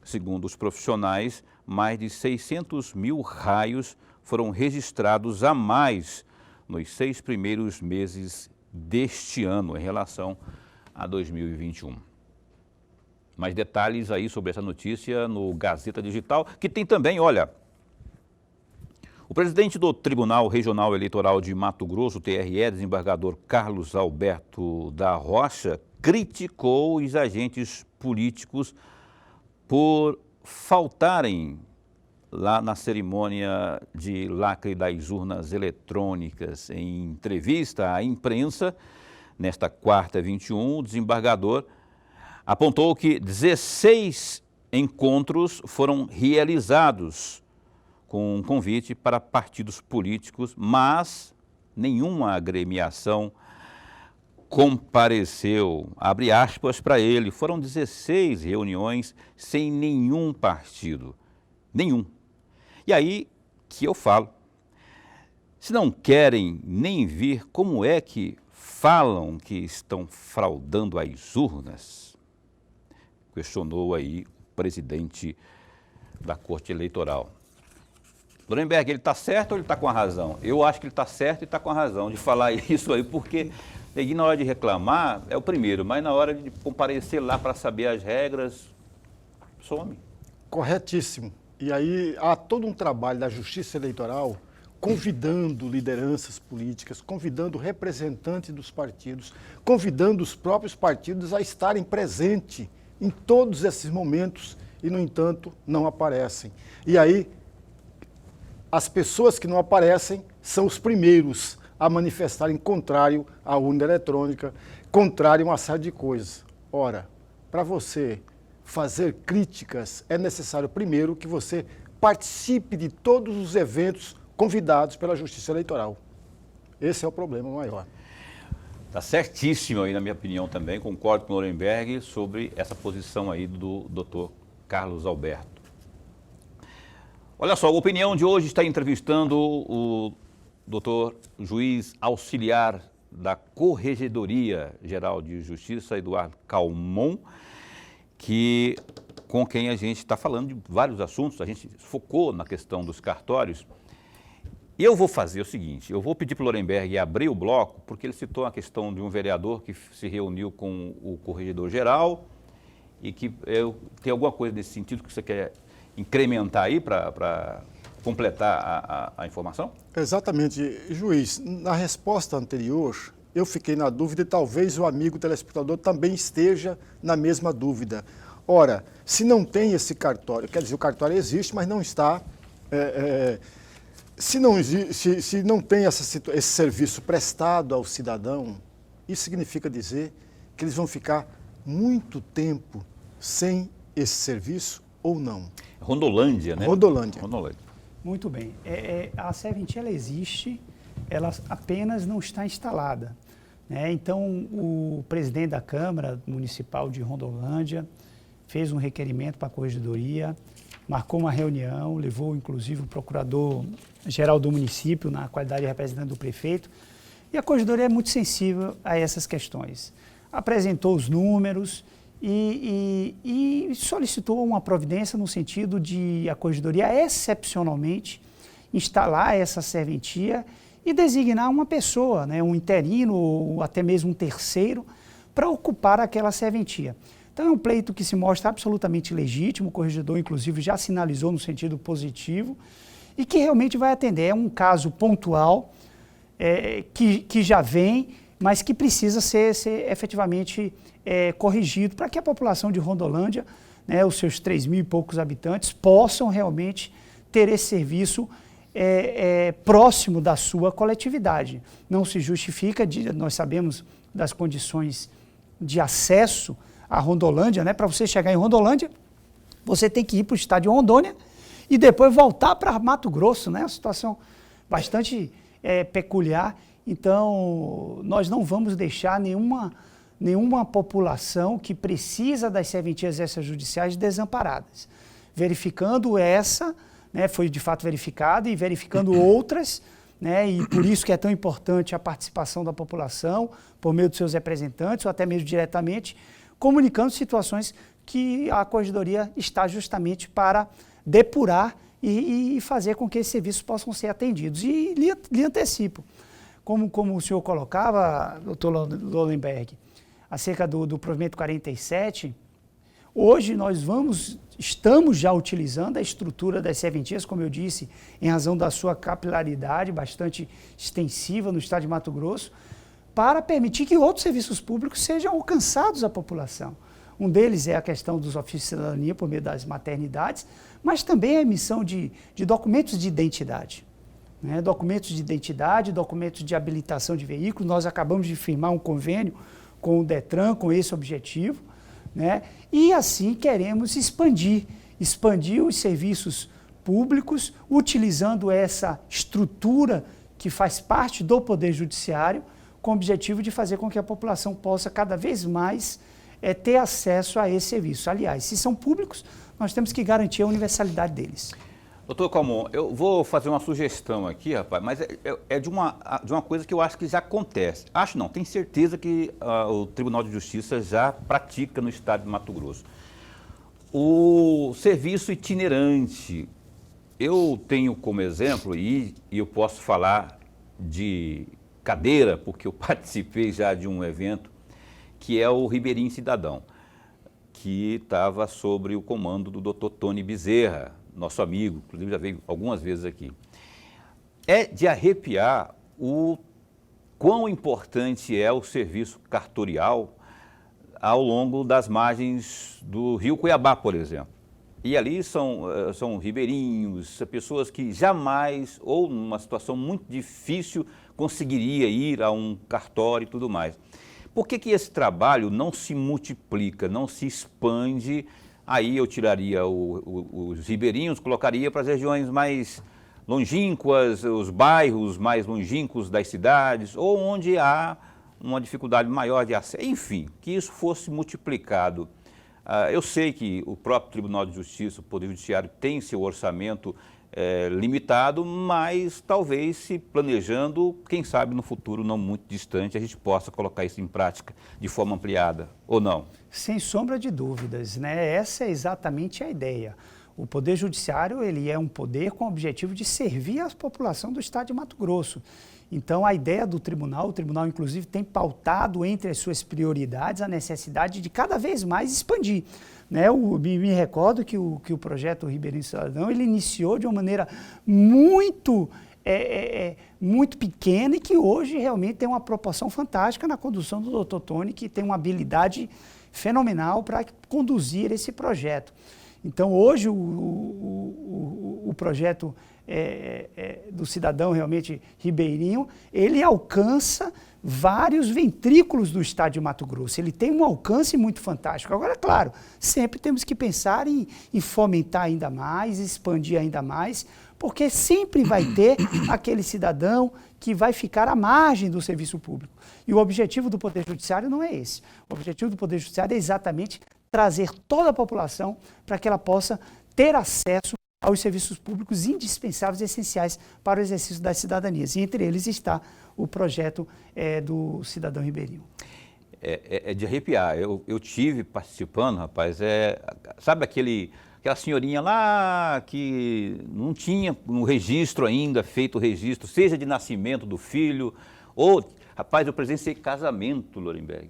Segundo os profissionais, mais de 600 mil raios foram registrados a mais nos 6 primeiros meses deste ano em relação a 2021. Mais detalhes aí sobre essa notícia no Gazeta Digital, que tem também, olha, o presidente do Tribunal Regional Eleitoral de Mato Grosso, TRE, desembargador Carlos Alberto da Rocha, criticou os agentes políticos por faltarem lá na cerimônia de lacre das urnas eletrônicas. Em entrevista à imprensa, nesta quarta 21, o desembargador apontou que 16 encontros foram realizados com um convite para partidos políticos, mas nenhuma agremiação compareceu. Abre aspas para ele, foram 16 reuniões sem nenhum partido. Nenhum. E aí que eu falo, se não querem nem vir, como é que falam que estão fraudando as urnas? Questionou aí o presidente da Corte Eleitoral. Lorenberg, ele está certo ou ele está com a razão? Eu acho que ele está certo e está com a razão de falar isso aí, porque ele, na hora de reclamar é o primeiro, mas na hora de comparecer lá para saber as regras, some. Corretíssimo. E aí há todo um trabalho da Justiça Eleitoral convidando lideranças políticas, convidando representantes dos partidos, convidando os próprios partidos a estarem presentes em todos esses momentos e, no entanto, não aparecem. E aí, as pessoas que não aparecem são os primeiros a manifestarem contrário à urna eletrônica, contrário a uma série de coisas. Ora, para você fazer críticas, é necessário primeiro que você participe de todos os eventos convidados pela Justiça Eleitoral. Esse é o problema maior. Está certíssimo aí, na minha opinião também, concordo com o Lorenberg sobre essa posição aí do doutor Carlos Alberto. Olha só, a opinião de hoje está entrevistando o doutor juiz auxiliar da Corregedoria Geral de Justiça, Eduardo Calmon, com quem a gente está falando de vários assuntos, a gente focou na questão dos cartórios. E eu vou fazer o seguinte, eu vou pedir para o Lorenberg abrir o bloco, porque ele citou a questão de um vereador que se reuniu com o Corregedor Geral e que tem alguma coisa nesse sentido que você quer incrementar aí para completar a informação? Exatamente. Juiz, na resposta anterior, eu fiquei na dúvida e talvez o amigo telespectador também esteja na mesma dúvida. Ora, se não tem esse cartório, quer dizer, o cartório existe, mas não está... Se não tem esse serviço prestado ao cidadão, isso significa dizer que eles vão ficar muito tempo sem esse serviço ou não? Rondolândia, né? Rondolândia. Muito bem. A serventia ela existe, ela apenas não está instalada, né? Então, o presidente da Câmara Municipal de Rondolândia fez um requerimento para a Corregedoria, marcou uma reunião, levou inclusive o procurador-geral do município, na qualidade de representante do prefeito, e a Corregedoria é muito sensível a essas questões. Apresentou os números e solicitou uma providência no sentido de a Corregedoria excepcionalmente instalar essa serventia e designar uma pessoa, né, um interino ou até mesmo um terceiro, para ocupar aquela serventia. Então é um pleito que se mostra absolutamente legítimo, o corregedor inclusive já sinalizou no sentido positivo e que realmente vai atender. É um caso pontual que já vem, mas que precisa ser efetivamente corrigido para que a população de Rondolândia, né, os seus 3.000 e poucos habitantes, possam realmente ter esse serviço próximo da sua coletividade. Não se justifica, nós sabemos das condições de acesso a Rondolândia, né? Para você chegar em Rondolândia, você tem que ir para o estado de Rondônia e depois voltar para Mato Grosso, né? Uma situação bastante peculiar. Então, nós não vamos deixar nenhuma população que precisa das serventias extrajudiciais desamparadas. Verificando essa, né, foi de fato verificada, e verificando outras, né, e por isso que é tão importante a participação da população, por meio dos seus representantes, ou até mesmo diretamente, comunicando situações que a Corregedoria está justamente para depurar e fazer com que esses serviços possam ser atendidos. E lhe antecipo, como o senhor colocava, doutor Lolenberg, acerca do provimento 47, hoje nós estamos já utilizando a estrutura das serventias, como eu disse, em razão da sua capilaridade bastante extensiva no estado de Mato Grosso, para permitir que outros serviços públicos sejam alcançados à população. Um deles é a questão dos ofícios de cidadania por meio das maternidades, mas também a emissão de documentos de identidade. Né? Documentos de identidade, documentos de habilitação de veículos. Nós acabamos de firmar um convênio com o DETRAN, com esse objetivo, né? E assim queremos expandir os serviços públicos, utilizando essa estrutura que faz parte do Poder Judiciário, com o objetivo de fazer com que a população possa cada vez mais ter acesso a esse serviço. Aliás, se são públicos, nós temos que garantir a universalidade deles. Doutor Calmon, eu vou fazer uma sugestão aqui, rapaz, mas é de uma coisa que eu acho que já acontece. Acho não, tenho certeza que o Tribunal de Justiça já pratica no estado de Mato Grosso. O serviço itinerante, eu tenho como exemplo, e eu posso falar de cadeira, porque eu participei já de um evento, que é o Ribeirinho Cidadão, que estava sob o comando do Dr. Tony Bezerra, nosso amigo, inclusive já veio algumas vezes aqui. É de arrepiar o quão importante é o serviço cartorial ao longo das margens do Rio Cuiabá, por exemplo. E ali são ribeirinhos, pessoas que jamais, ou numa situação muito difícil, conseguiria ir a um cartório e tudo mais. Por que esse trabalho não se multiplica, não se expande? Aí eu tiraria os ribeirinhos, colocaria para as regiões mais longínquas, os bairros mais longínquos das cidades, ou onde há uma dificuldade maior de acesso. Enfim, que isso fosse multiplicado. Eu sei que o próprio Tribunal de Justiça, o Poder Judiciário, tem seu orçamento limitado, mas talvez se planejando, quem sabe no futuro não muito distante, a gente possa colocar isso em prática de forma ampliada, ou não? Sem sombra de dúvidas, né? Essa é exatamente a ideia. O Poder Judiciário, ele é um poder com o objetivo de servir a população do estado de Mato Grosso. Então, a ideia do tribunal, o tribunal inclusive tem pautado entre as suas prioridades a necessidade de cada vez mais expandir. Né? Me recordo que o projeto Ribeirinho Cidadão, ele iniciou de uma maneira muito pequena e que hoje realmente tem uma proporção fantástica na condução do Dr. Tony, que tem uma habilidade fenomenal para conduzir esse projeto. Então, hoje, o projeto do cidadão realmente ribeirinho, ele alcança vários ventrículos do estado de Mato Grosso. Ele tem um alcance muito fantástico. Agora, claro, sempre temos que pensar em fomentar ainda mais, expandir ainda mais, porque sempre vai ter aquele cidadão que vai ficar à margem do serviço público. E o objetivo do Poder Judiciário não é esse. O objetivo do Poder Judiciário é exatamente trazer toda a população para que ela possa ter acesso aos serviços públicos indispensáveis e essenciais para o exercício das cidadanias. E entre eles está o projeto do Cidadão Ribeirinho. É de arrepiar. Eu tive participando, rapaz, sabe aquela senhorinha lá que não tinha um registro ainda, feito o registro, seja de nascimento do filho, ou, rapaz, eu presenciei casamento, Lorenberg.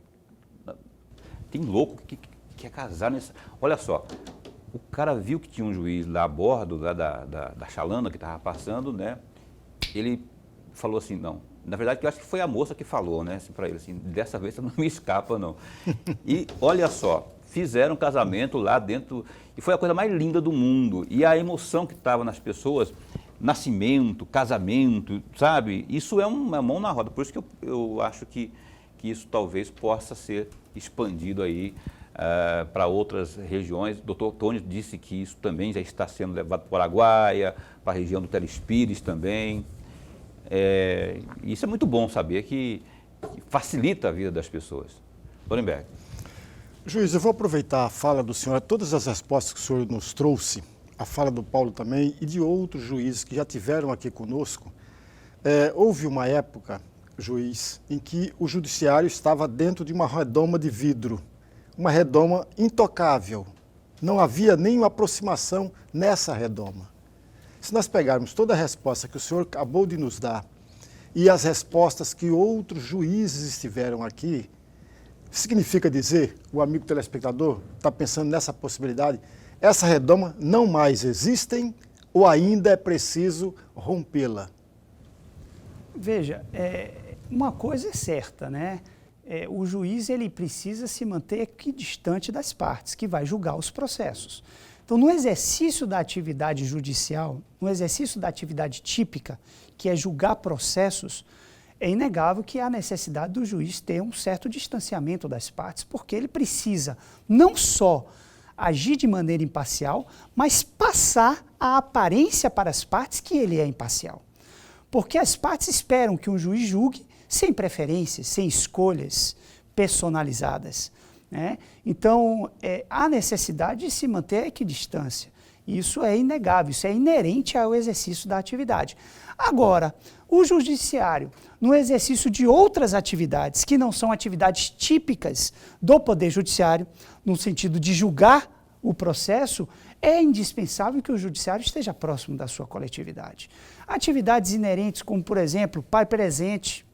Tem louco que quer casar nessa... Olha só, o cara viu que tinha um juiz lá a bordo lá da chalana que estava passando, né? Ele falou assim, não, na verdade eu acho que foi a moça que falou, né, assim, para ele, assim, dessa vez você não me escapa, não. E olha só, fizeram um casamento lá dentro, e foi a coisa mais linda do mundo. E a emoção que estava nas pessoas, nascimento, casamento, sabe? Isso é uma mão na roda, por isso que eu acho que isso talvez possa ser expandido aí para outras regiões. O doutor Tony disse que isso também já está sendo levado para o Araguaia, para a região do Telespires também. Isso é muito bom saber que facilita a vida das pessoas. Lorenberg. Juiz, eu vou aproveitar a fala do senhor, todas as respostas que o senhor nos trouxe, a fala do Paulo também e de outros juízes que já tiveram aqui conosco. Houve uma época, juiz, em que o judiciário estava dentro de uma redoma de vidro, uma redoma intocável. Não havia nenhuma aproximação nessa redoma. Se nós pegarmos toda a resposta que o senhor acabou de nos dar e as respostas que outros juízes estiveram aqui, significa dizer, o amigo telespectador está pensando nessa possibilidade, essa redoma não mais existem ou ainda é preciso rompê-la? Veja, uma coisa é certa, né? O juiz ele precisa se manter equidistante das partes, que vai julgar os processos. Então, no exercício da atividade judicial, no exercício da atividade típica, que é julgar processos, é inegável que há necessidade do juiz ter um certo distanciamento das partes, porque ele precisa não só agir de maneira imparcial, mas passar a aparência para as partes que ele é imparcial. Porque as partes esperam que um juiz julgue sem preferências, sem escolhas personalizadas, né? Então, há necessidade de se manter a equidistância. Isso é inegável, isso é inerente ao exercício da atividade. Agora, o judiciário, no exercício de outras atividades, que não são atividades típicas do Poder Judiciário, no sentido de julgar o processo, é indispensável que o judiciário esteja próximo da sua coletividade. Atividades inerentes, como, por exemplo, pai presente.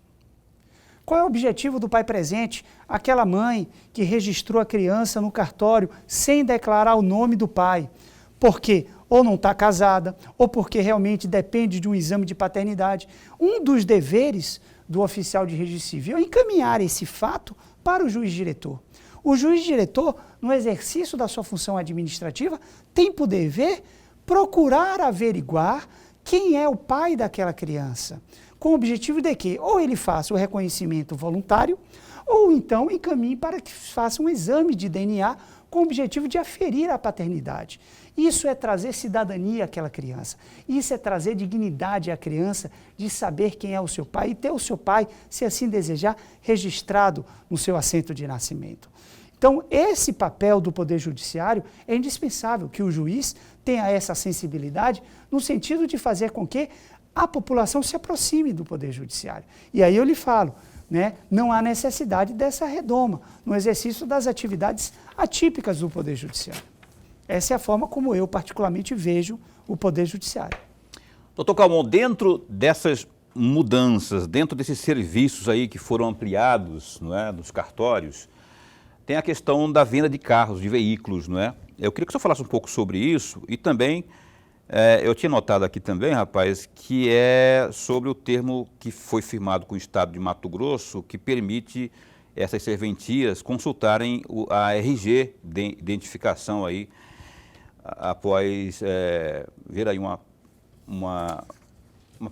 Qual é o objetivo do pai presente? Aquela mãe que registrou a criança no cartório sem declarar o nome do pai. Porque ou não está casada, ou porque realmente depende de um exame de paternidade. Um dos deveres do oficial de registro civil é encaminhar esse fato para o juiz diretor. O juiz diretor, no exercício da sua função administrativa, tem por dever procurar averiguar quem é o pai daquela criança, com o objetivo de que ou ele faça o reconhecimento voluntário, ou então encaminhe para que faça um exame de DNA com o objetivo de aferir a paternidade. Isso é trazer cidadania àquela criança. Isso é trazer dignidade à criança de saber quem é o seu pai e ter o seu pai, se assim desejar, registrado no seu assento de nascimento. Então, esse papel do Poder Judiciário é indispensável que o juiz tenha essa sensibilidade no sentido de fazer com que a população se aproxime do Poder Judiciário. E aí eu lhe falo, né, não há necessidade dessa redoma no exercício das atividades atípicas do Poder Judiciário. Essa é a forma como eu particularmente vejo o Poder Judiciário. Doutor Calmon, dentro dessas mudanças, dentro desses serviços aí que foram ampliados, não é, nos cartórios, tem a questão da venda de carros, de veículos, não é? Eu queria que o senhor falasse um pouco sobre isso e também, eu tinha notado aqui também, rapaz, que é sobre o termo que foi firmado com o Estado de Mato Grosso, que permite essas serventias consultarem a RG de identificação aí, após ver aí uma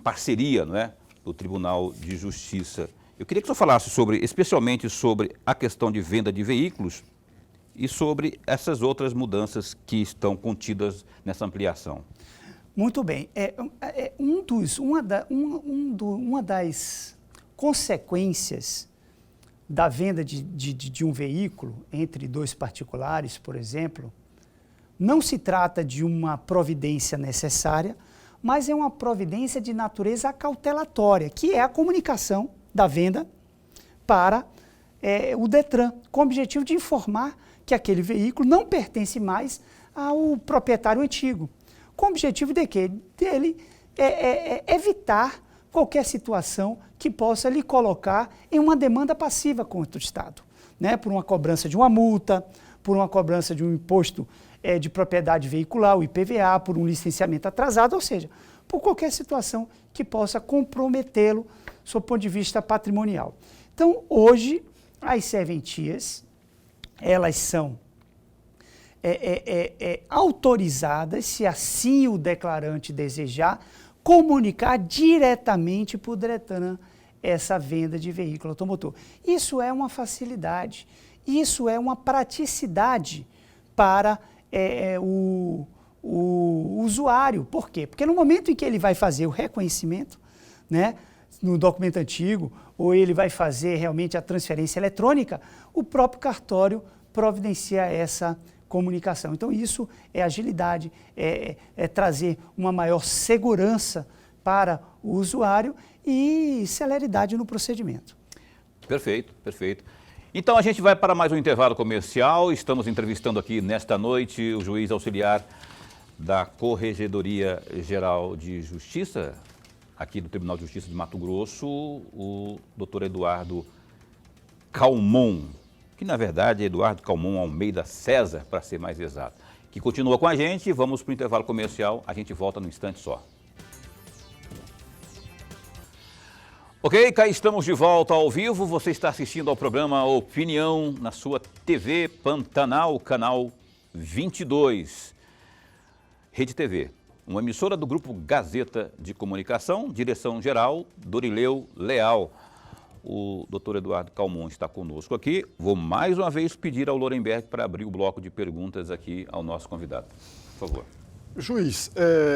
parceria, não é, do Tribunal de Justiça. Eu queria que o senhor falasse especialmente sobre a questão de venda de veículos e sobre essas outras mudanças que estão contidas nessa ampliação. Muito bem. Uma das consequências da venda de um veículo entre dois particulares, por exemplo, não se trata de uma providência necessária, mas é uma providência de natureza cautelatória, que é a comunicação da venda para o DETRAN, com o objetivo de informar que aquele veículo não pertence mais ao proprietário antigo, com o objetivo de que dele evitar qualquer situação que possa lhe colocar em uma demanda passiva contra o Estado, né? Por uma cobrança de uma multa, por uma cobrança de um imposto de propriedade veicular, o IPVA, por um licenciamento atrasado, ou seja, por qualquer situação que possa comprometê-lo sob o ponto de vista patrimonial. Então, hoje, as serventias, elas são autorizadas, se assim o declarante desejar, comunicar diretamente para o DETRAN essa venda de veículo automotor. Isso é uma facilidade, isso é uma praticidade para o usuário. Por quê? Porque no momento em que ele vai fazer o reconhecimento, né, no documento antigo, ou ele vai fazer realmente a transferência eletrônica, o próprio cartório providencia essa comunicação. Então, isso é agilidade, é trazer uma maior segurança para o usuário e celeridade no procedimento. Perfeito, perfeito. Então, a gente vai para mais um intervalo comercial. Estamos entrevistando aqui nesta noite o juiz auxiliar da Corregedoria Geral de Justiça, aqui do Tribunal de Justiça de Mato Grosso, o doutor Eduardo Calmon, que na verdade é Eduardo Calmon Almeida César, para ser mais exato, que continua com a gente. Vamos para o intervalo comercial, a gente volta num instante só. Ok, cá estamos de volta ao vivo. Você está assistindo ao programa Opinião na sua TV Pantanal, canal 22. Rede TV, uma emissora do Grupo Gazeta de Comunicação, direção-geral Dorileu Leal. O doutor Eduardo Calmon está conosco aqui. Vou mais uma vez pedir ao Lorenberg para abrir o bloco de perguntas aqui ao nosso convidado. Por favor. Juiz,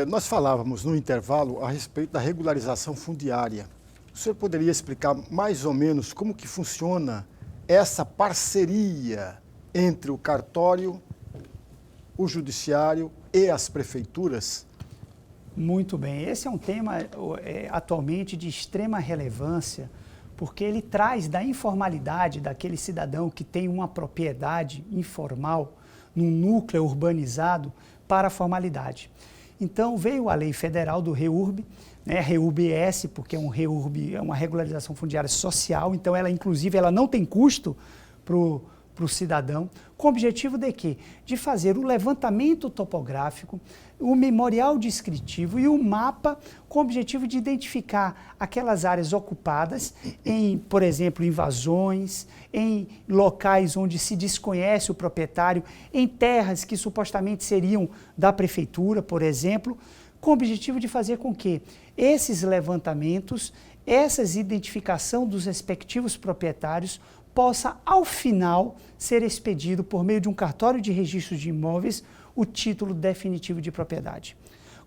nós falávamos no intervalo a respeito da regularização fundiária. O senhor poderia explicar mais ou menos como que funciona essa parceria entre o cartório, o judiciário e as prefeituras? Muito bem. Esse é um tema atualmente de extrema relevância, porque ele traz da informalidade daquele cidadão que tem uma propriedade informal num núcleo urbanizado para a formalidade. Então veio a lei federal do REURB, né, REURB-S, porque é uma regularização fundiária social, então ela inclusive ela não tem custo para o cidadão, com o objetivo de quê? De fazer o levantamento topográfico, o memorial descritivo e o mapa com o objetivo de identificar aquelas áreas ocupadas em, por exemplo, invasões, em locais onde se desconhece o proprietário, em terras que supostamente seriam da prefeitura, por exemplo, com o objetivo de fazer com que esses levantamentos, essas identificação dos respectivos proprietários possa, ao final, ser expedido por meio de um cartório de registro de imóveis o título definitivo de propriedade.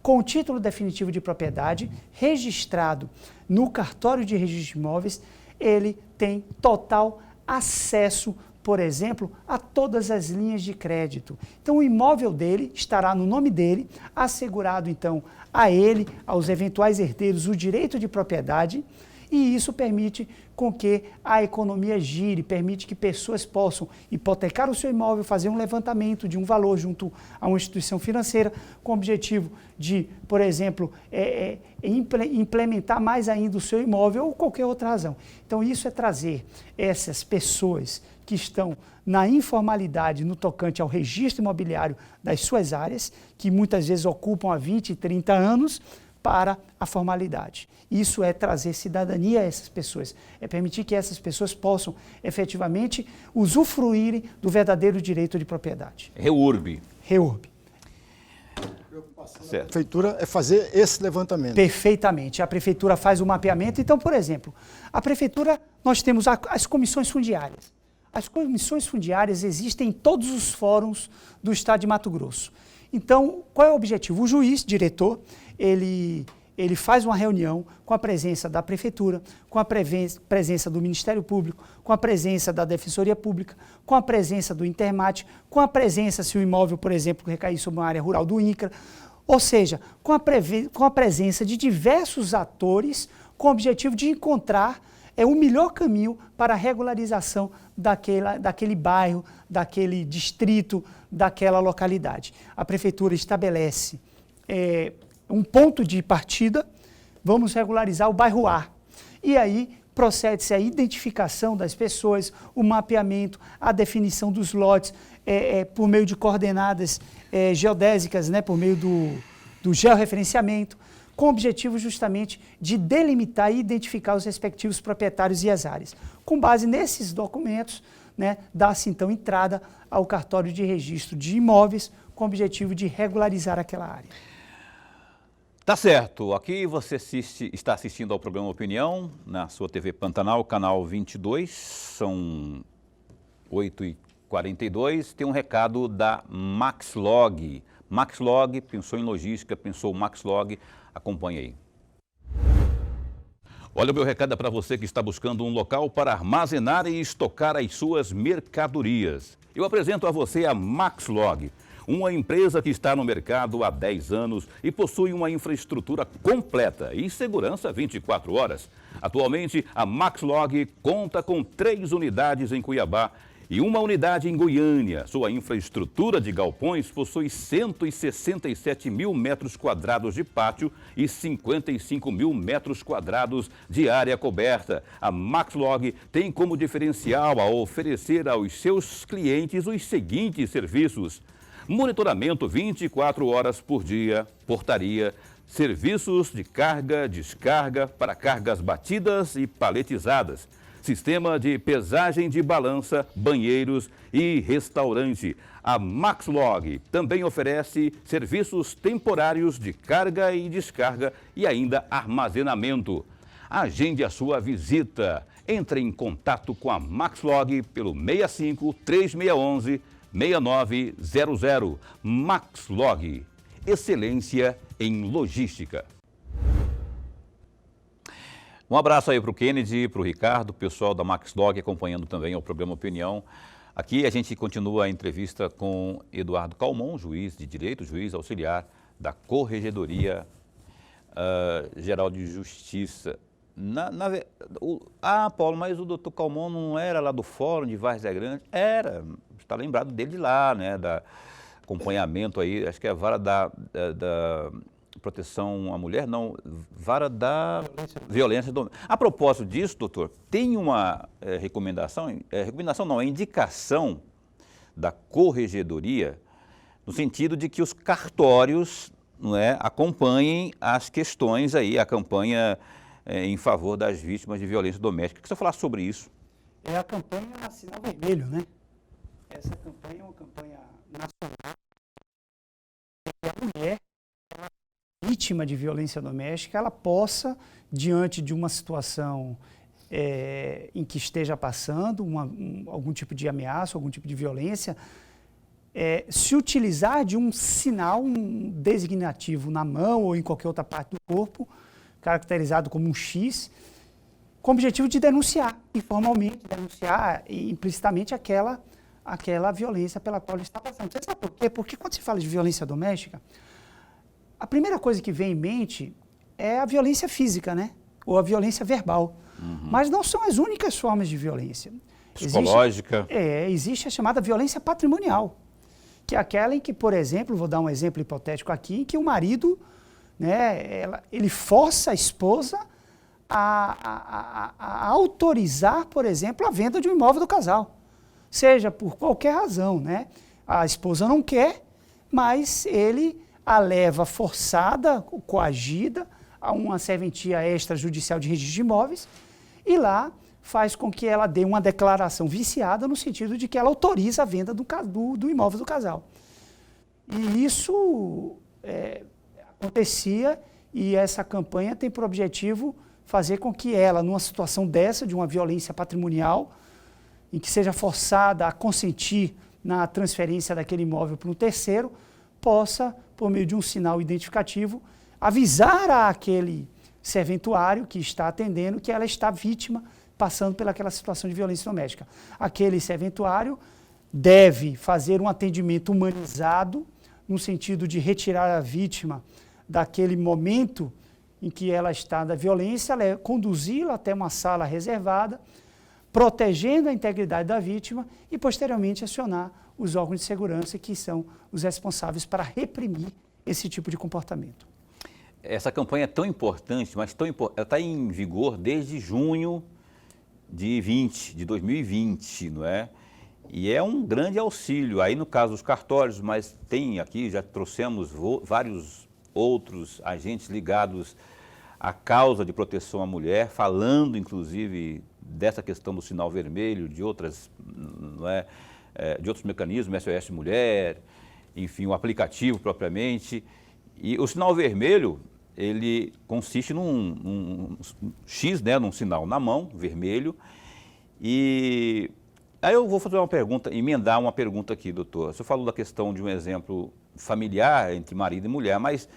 Com o título definitivo de propriedade registrado no cartório de registro de imóveis, ele tem total acesso, por exemplo, a todas as linhas de crédito. Então, o imóvel dele estará no nome dele, assegurado, então, a ele, aos eventuais herdeiros, o direito de propriedade, e isso permite com que a economia gire, permite que pessoas possam hipotecar o seu imóvel, fazer um levantamento de um valor junto a uma instituição financeira, com o objetivo de, por exemplo, implementar mais ainda o seu imóvel ou qualquer outra razão. Então, isso é trazer essas pessoas que estão na informalidade no tocante ao registro imobiliário das suas áreas, que muitas vezes ocupam há 20, 30 anos, para a formalidade. Isso é trazer cidadania a essas pessoas, é permitir que essas pessoas possam efetivamente usufruírem do verdadeiro direito de propriedade. REURB. REURB. A prefeitura é fazer esse levantamento. Perfeitamente. A prefeitura faz o mapeamento. Então, por exemplo, a prefeitura, nós temos as comissões fundiárias. As comissões fundiárias existem em todos os fóruns do estado de Mato Grosso. Então, qual é o objetivo? O juiz, diretor, ele faz uma reunião com a presença da prefeitura, com a presença do Ministério Público, com a presença da Defensoria Pública, com a presença do Intermate, com a presença, se o imóvel, por exemplo, recair sobre uma área rural do INCRA, ou seja, com a presença de diversos atores com o objetivo de encontrar o melhor caminho para a regularização daquele bairro, daquele distrito, daquela localidade. A prefeitura estabelece um ponto de partida, vamos regularizar o bairro A. E aí procede-se a identificação das pessoas, o mapeamento, a definição dos lotes, por meio de coordenadas geodésicas, né, por meio do georreferenciamento, com o objetivo justamente de delimitar e identificar os respectivos proprietários e as áreas. Com base nesses documentos, né, dá-se então entrada ao cartório de registro de imóveis com o objetivo de regularizar aquela área. Tá certo, aqui você está assistindo ao programa Opinião, na sua TV Pantanal, canal 22, são 8h42, tem um recado da Maxlog. Maxlog, pensou em logística, pensou Maxlog, acompanhe aí. Olha, o meu recado é para você que está buscando um local para armazenar e estocar as suas mercadorias. Eu apresento a você a Maxlog, uma empresa que está no mercado há 10 anos e possui uma infraestrutura completa e segurança 24 horas. Atualmente, a Maxlog conta com 3 unidades em Cuiabá e uma unidade em Goiânia. Sua infraestrutura de galpões possui 167 mil metros quadrados de pátio e 55 mil metros quadrados de área coberta. A Maxlog tem como diferencial a oferecer aos seus clientes os seguintes serviços: monitoramento 24 horas por dia, portaria, serviços de carga, descarga para cargas batidas e paletizadas, sistema de pesagem de balança, banheiros e restaurante. A Maxlog também oferece serviços temporários de carga e descarga e ainda armazenamento. Agende a sua visita. Entre em contato com a Maxlog pelo 65 3611 6900. Maxlog, excelência em logística. Um abraço aí para o Kennedy, para o Ricardo, o pessoal da Maxlog acompanhando também o programa Opinião. Aqui a gente continua a entrevista com Eduardo Calmon, juiz de direito, juiz auxiliar da Corregedoria Geral de Justiça. Paulo, mas o doutor Calmon não era lá do Fórum de Várzea Grande? Era, está lembrado dele de lá, né, da acompanhamento aí, acho que é a vara da proteção à mulher, não, vara da violência doméstica. A propósito disso, doutor, tem uma recomendação não, é indicação da Corregedoria, no sentido de que os cartórios, não é, acompanhem as questões aí, a campanha em favor das vítimas de violência doméstica. O que você falar sobre isso? É a campanha Sinal Vermelho, né? Essa campanha é uma campanha nacional. E a mulher, vítima de violência doméstica, ela possa, diante de uma situação em que esteja passando algum tipo de ameaça, algum tipo de violência, se utilizar de um sinal, um designativo na mão ou em qualquer outra parte do corpo, caracterizado como um X, com o objetivo de denunciar, informalmente, denunciar implicitamente aquela violência pela qual ele está passando. Você sabe por quê? Porque quando se fala de violência doméstica, a primeira coisa que vem em mente é a violência física, né? Ou a violência verbal. Uhum. Mas não são as únicas formas de violência. Psicológica. Existe a chamada violência patrimonial, que é aquela em que, por exemplo, vou dar um exemplo hipotético aqui, em que o marido, né, ele força a esposa a autorizar, por exemplo, a venda de um imóvel do casal. Seja por qualquer razão, né? A esposa não quer, mas ele a leva forçada, coagida, a uma serventia extrajudicial de registro de imóveis e lá faz com que ela dê uma declaração viciada no sentido de que ela autoriza a venda do imóvel do casal. E isso acontecia e essa campanha tem por objetivo fazer com que ela, numa situação dessa, de uma violência patrimonial, em que seja forçada a consentir na transferência daquele imóvel para um terceiro, possa, por meio de um sinal identificativo, avisar àquele serventuário que está atendendo que ela está vítima, passando pelaquela situação de violência doméstica. Aquele serventuário deve fazer um atendimento humanizado, no sentido de retirar a vítima daquele momento em que ela está da violência, conduzi-la até uma sala reservada, protegendo a integridade da vítima e, posteriormente, acionar os órgãos de segurança que são os responsáveis para reprimir esse tipo de comportamento. Essa campanha é tão importante, mas ela está em vigor desde junho de 2020, não é? E é um grande auxílio, aí no caso dos cartórios, mas tem aqui, já trouxemos vários outros agentes ligados à causa de proteção à mulher, falando inclusive dessa questão do sinal vermelho, de outras, não é? De outros mecanismos, SOS Mulher, enfim, o aplicativo propriamente. E o sinal vermelho, ele consiste num X, né, num sinal na mão, vermelho. E aí eu vou fazer uma pergunta, emendar uma pergunta aqui, doutor. Você falou da questão de um exemplo familiar entre marido e mulher, mas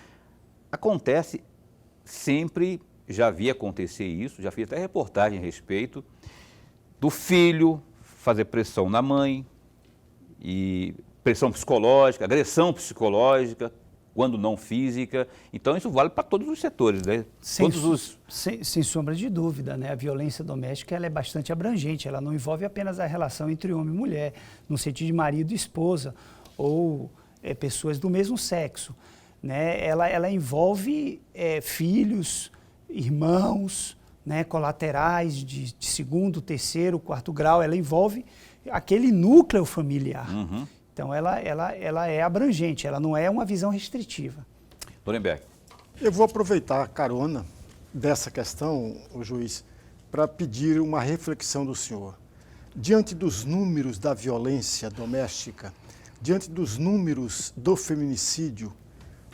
acontece sempre, já vi acontecer isso, já fiz até reportagem a respeito, do filho fazer pressão na mãe, e pressão psicológica, agressão psicológica, quando não física. Então, isso vale para todos os setores, né? Sem sombra de dúvida, né? A violência doméstica ela é bastante abrangente, ela não envolve apenas a relação entre homem e mulher, no sentido de marido e esposa, ou pessoas do mesmo sexo, né? Ela envolve filhos, irmãos, né? Colaterais de segundo, terceiro, quarto grau, ela envolve aquele núcleo familiar. Uhum. Então, ela é abrangente, ela não é uma visão restritiva. Nuremberg. Eu vou aproveitar a carona dessa questão, o juiz, para pedir uma reflexão do senhor. Diante dos números da violência doméstica, diante dos números do feminicídio,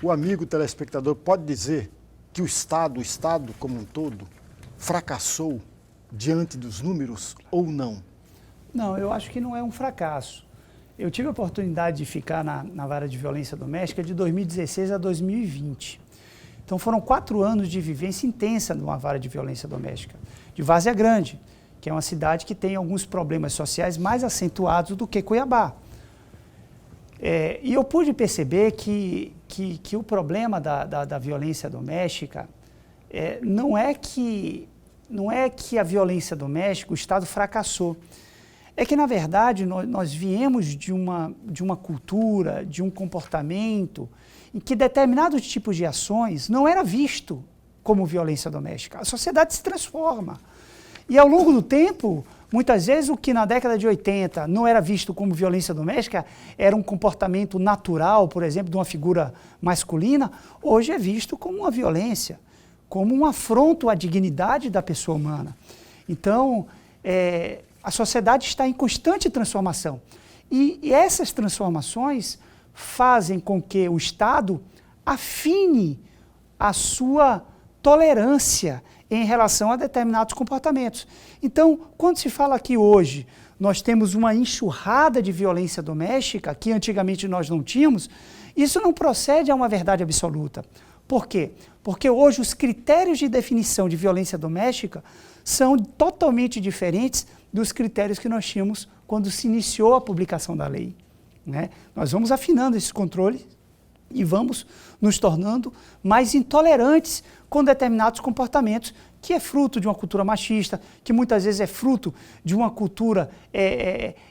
o amigo telespectador pode dizer que o Estado como um todo, fracassou diante dos números ou não? Não, eu acho que não é um fracasso. Eu tive a oportunidade de ficar na vara de violência doméstica de 2016 a 2020. Então foram 4 anos de vivência intensa numa vara de violência doméstica, de Várzea Grande, que é uma cidade que tem alguns problemas sociais mais acentuados do que Cuiabá. E eu pude perceber que o problema da violência doméstica não é que a violência doméstica, o Estado fracassou. É que, na verdade, nós viemos de uma cultura, de um comportamento em que determinados tipos de ações não era visto como violência doméstica. A sociedade se transforma. E, ao longo do tempo, muitas vezes o que na década de 80 não era visto como violência doméstica, era um comportamento natural, por exemplo, de uma figura masculina, hoje é visto como uma violência, como um afronto à dignidade da pessoa humana. Então, a sociedade está em constante transformação. E essas transformações fazem com que o Estado afine a sua tolerância em relação a determinados comportamentos. Então, quando se fala aqui hoje, nós temos uma enxurrada de violência doméstica, que antigamente nós não tínhamos, isso não procede a uma verdade absoluta. Por quê? Porque hoje os critérios de definição de violência doméstica são totalmente diferentes dos critérios que nós tínhamos quando se iniciou a publicação da lei, né? Nós vamos afinando esse controle e vamos nos tornando mais intolerantes com determinados comportamentos, que é fruto de uma cultura machista, que muitas vezes é fruto de uma cultura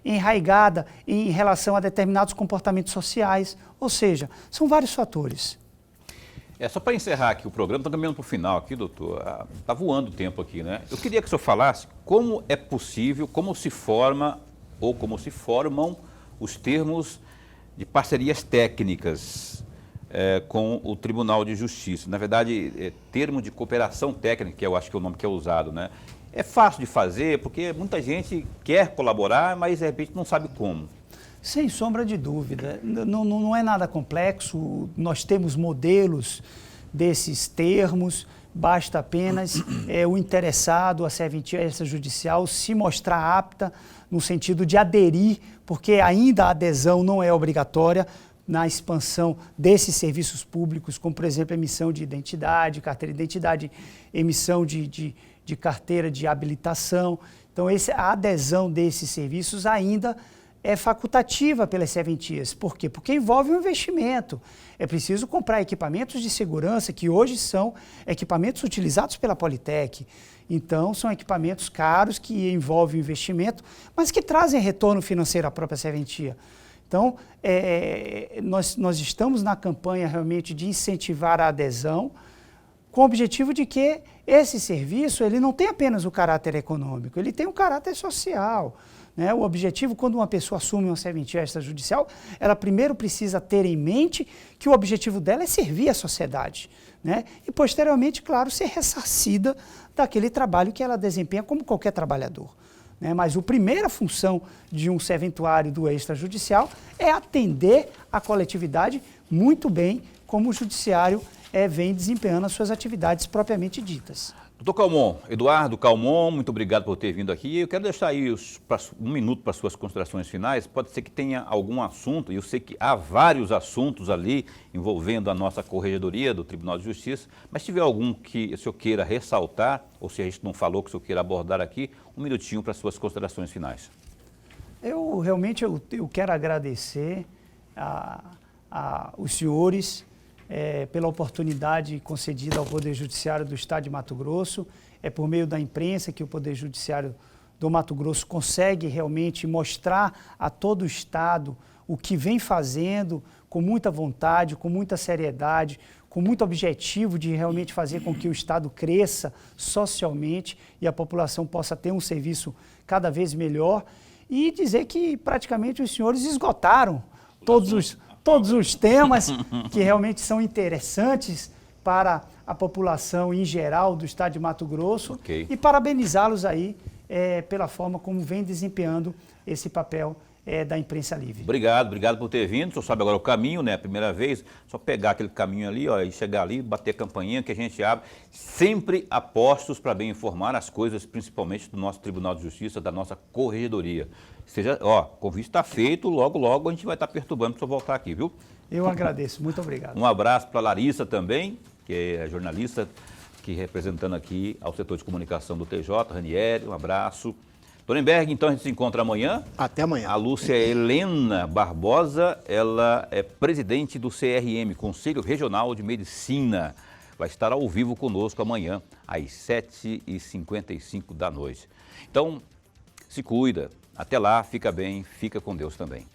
enraigada em relação a determinados comportamentos sociais. Ou seja, são vários fatores. Só para encerrar aqui o programa, está caminhando para o final aqui, doutor. Está voando o tempo aqui, né? Eu queria que o senhor falasse como é possível, como se forma ou como se formam os termos de parcerias técnicas com o Tribunal de Justiça. Na verdade, termo de cooperação técnica, que eu acho que é o nome que é usado, né? É fácil de fazer, porque muita gente quer colaborar, mas de repente não sabe como. Sem sombra de dúvida, não é nada complexo, nós temos modelos desses termos, basta apenas o interessado, a serventia extrajudicial, se mostrar apta no sentido de aderir, porque ainda a adesão não é obrigatória na expansão desses serviços públicos, como, por exemplo, emissão de identidade, carteira de identidade, emissão de carteira de habilitação. Então, a adesão desses serviços ainda é facultativa pelas serventias. Por quê? Porque envolve um investimento. É preciso comprar equipamentos de segurança, que hoje são equipamentos utilizados pela Politec. Então, são equipamentos caros que envolvem investimento, mas que trazem retorno financeiro à própria serventia. Então, nós estamos na campanha realmente de incentivar a adesão, com o objetivo de que esse serviço ele não tem apenas o caráter econômico, ele tem um caráter social. Né? O objetivo, quando uma pessoa assume uma serventia extrajudicial, ela primeiro precisa ter em mente que o objetivo dela é servir a sociedade, né? E posteriormente, claro, ser ressarcida daquele trabalho que ela desempenha como qualquer trabalhador. Né? Mas a primeira função de um serventuário do extrajudicial é atender a coletividade muito bem, como o judiciário vem desempenhando as suas atividades propriamente ditas. Doutor Calmon, Eduardo Calmon, muito obrigado por ter vindo aqui. Eu quero deixar aí um minuto para suas considerações finais. Pode ser que tenha algum assunto, e eu sei que há vários assuntos ali envolvendo a nossa Corregedoria do Tribunal de Justiça, mas se tiver algum que o senhor queira ressaltar, ou se a gente não falou que o senhor queira abordar aqui, um minutinho para suas considerações finais. Eu realmente quero agradecer os senhores pela oportunidade concedida ao Poder Judiciário do Estado de Mato Grosso. É por meio da imprensa que o Poder Judiciário do Mato Grosso consegue realmente mostrar a todo o Estado o que vem fazendo com muita vontade, com muita seriedade, com muito objetivo de realmente fazer com que o Estado cresça socialmente e a população possa ter um serviço cada vez melhor, e dizer que praticamente os senhores esgotaram todos os temas que realmente são interessantes para a população em geral do Estado de Mato Grosso, e parabenizá-los aí pela forma como vem desempenhando esse papel da imprensa livre. Obrigado por ter vindo. O senhor sabe agora o caminho, né? A primeira vez, só pegar aquele caminho ali, ó, e chegar ali, bater a campainha que a gente abre. Sempre a postos para bem informar as coisas, principalmente do nosso Tribunal de Justiça, da nossa Corregedoria. Seja, ó, o convite está feito, logo a gente vai estar perturbando para o senhor voltar aqui, viu? Eu agradeço, muito obrigado. Um abraço para a Larissa também, que é jornalista, que representando aqui ao setor de comunicação do TJ, Ranieri, um abraço. Nuremberg, então a gente se encontra amanhã. Até amanhã. A Lúcia Helena Barbosa, ela é presidente do CRM, Conselho Regional de Medicina. Vai estar ao vivo conosco amanhã, às 7h55 da noite. Então, se cuida. Até lá, fica bem, fica com Deus também.